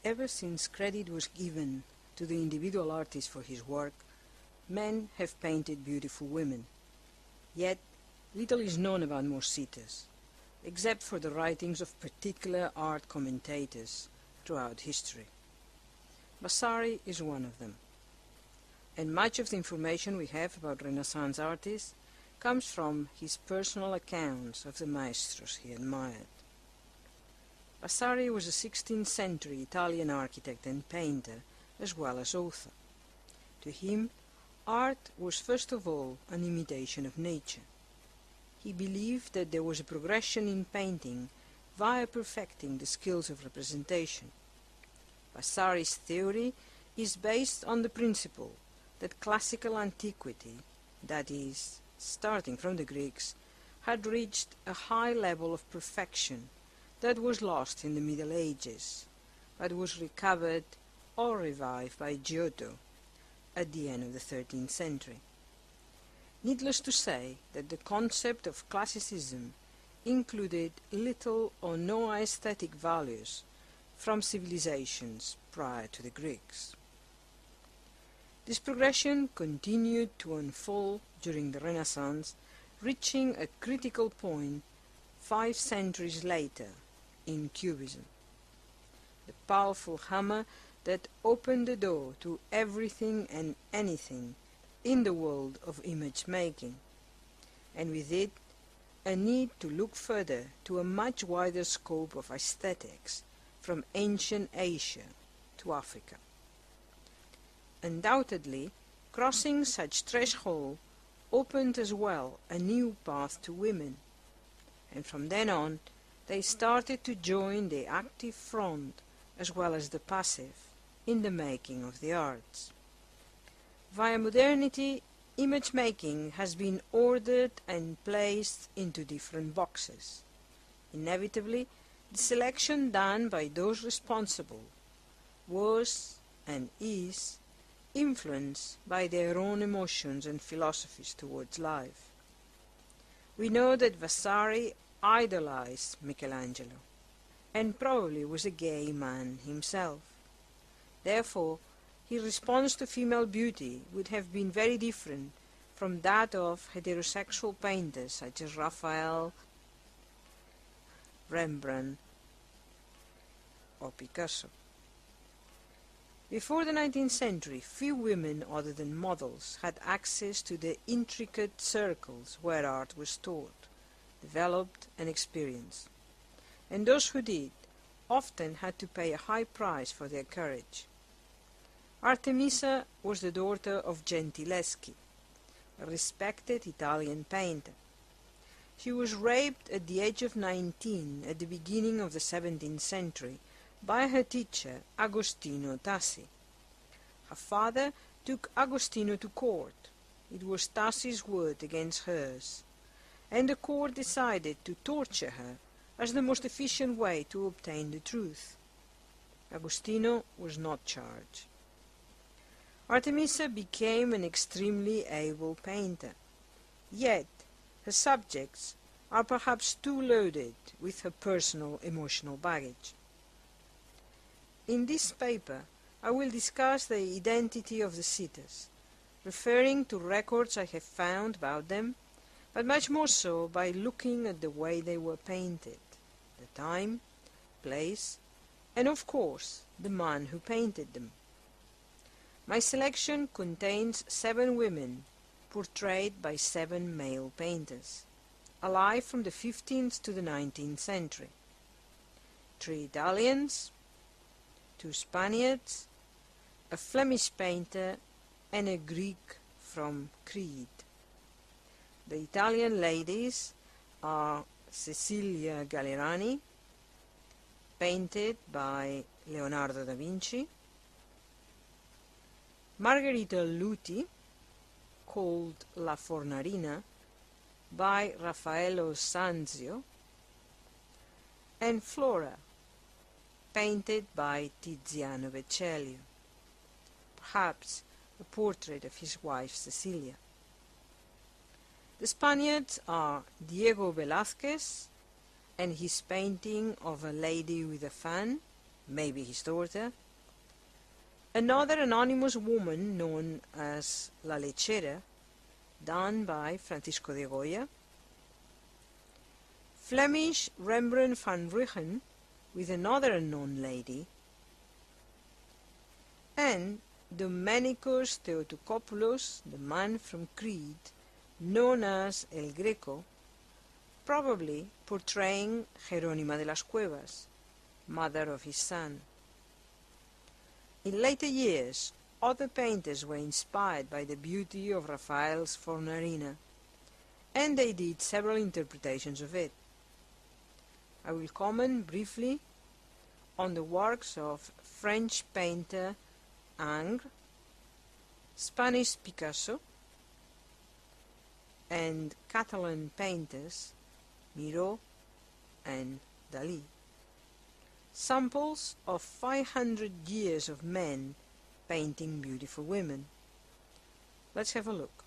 ever since credit was given to the individual artist for his work, men have painted beautiful women. Yet, little is known about Morsitas, except for the writings of particular art commentators throughout history. Vasari is one of them, and much of the information we have about Renaissance artists comes from his personal accounts of the maestros he admired. Vasari was a 16th century Italian architect and painter, as well as author. To him, art was first of all an imitation of nature. He believed that there was a progression in painting via perfecting the skills of representation. Vasari's theory is based on the principle that classical antiquity, that is, starting from the Greeks, had reached a high level of perfection that was lost in the Middle Ages, but was recovered or revived by Giotto at the end of the 13th century. Needless to say that the concept of classicism included little or no aesthetic values from civilizations prior to the Greeks. This progression continued to unfold during the Renaissance, reaching a critical point 5 centuries later in Cubism, the powerful hammer that opened the door to everything and anything in the world of image making, and with it a need to look further to a much wider scope of aesthetics from ancient Asia to Africa. Undoubtedly, crossing such threshold opened as well a new path to women, and from then on they started to join the active front as well as the passive in the making of the arts. Via modernity, image making has been ordered and placed into different boxes. Inevitably, the selection done by those responsible was and is influenced by their own emotions and philosophies towards life. We know that Vasari idolized Michelangelo, and probably was a gay man himself. Therefore, his response to female beauty would have been very different from that of heterosexual painters such as Raphael, Rembrandt, or Picasso. Before the 19th century, few women other than models had access to the intricate circles where art was taught, developed, and experienced, and those who did often had to pay a high price for their courage. Artemisa was the daughter of Gentileschi, a respected Italian painter. She was raped at the age of 19 at the beginning of the 17th century by her teacher Agostino Tassi. Her father took Agostino to court. It was Tassi's word against hers, and the court decided to torture her as the most efficient way to obtain the truth. Agostino was not charged. Artemisa became an extremely able painter, yet her subjects are perhaps too loaded with her personal emotional baggage. In this paper, I will discuss the identity of the sitters, referring to records I have found about them, but much more so by looking at the way they were painted, the time, place, and of course the man who painted them. My selection contains 7 women portrayed by 7 male painters, alive from the 15th to the 19th century. 3 Italians, 2 Spaniards, a Flemish painter, and a Greek from Crete. The Italian ladies are Cecilia Gallerani, painted by Leonardo da Vinci, Margherita Luti, called La Fornarina, by Raffaello Sanzio, and Flora, painted by Tiziano Vecellio, perhaps a portrait of his wife Cecilia. The Spaniards are Diego Velázquez and his painting of a lady with a fan, maybe his daughter. Another anonymous woman known as La Lechera, done by Francisco de Goya. Flemish Rembrandt van Rijn with another unknown lady. And Domenicos Theotokopoulos, the man from Crete, known as El Greco, probably portraying Jerónima de las Cuevas, mother of his son. In later years, other painters were inspired by the beauty of Raphael's Fornarina, and they did several interpretations of it. I will comment briefly on the works of French painter Ingres, Spanish Picasso, and Catalan painters Miró and Dalí. Samples of 500 years of men painting beautiful women. Let's have a look.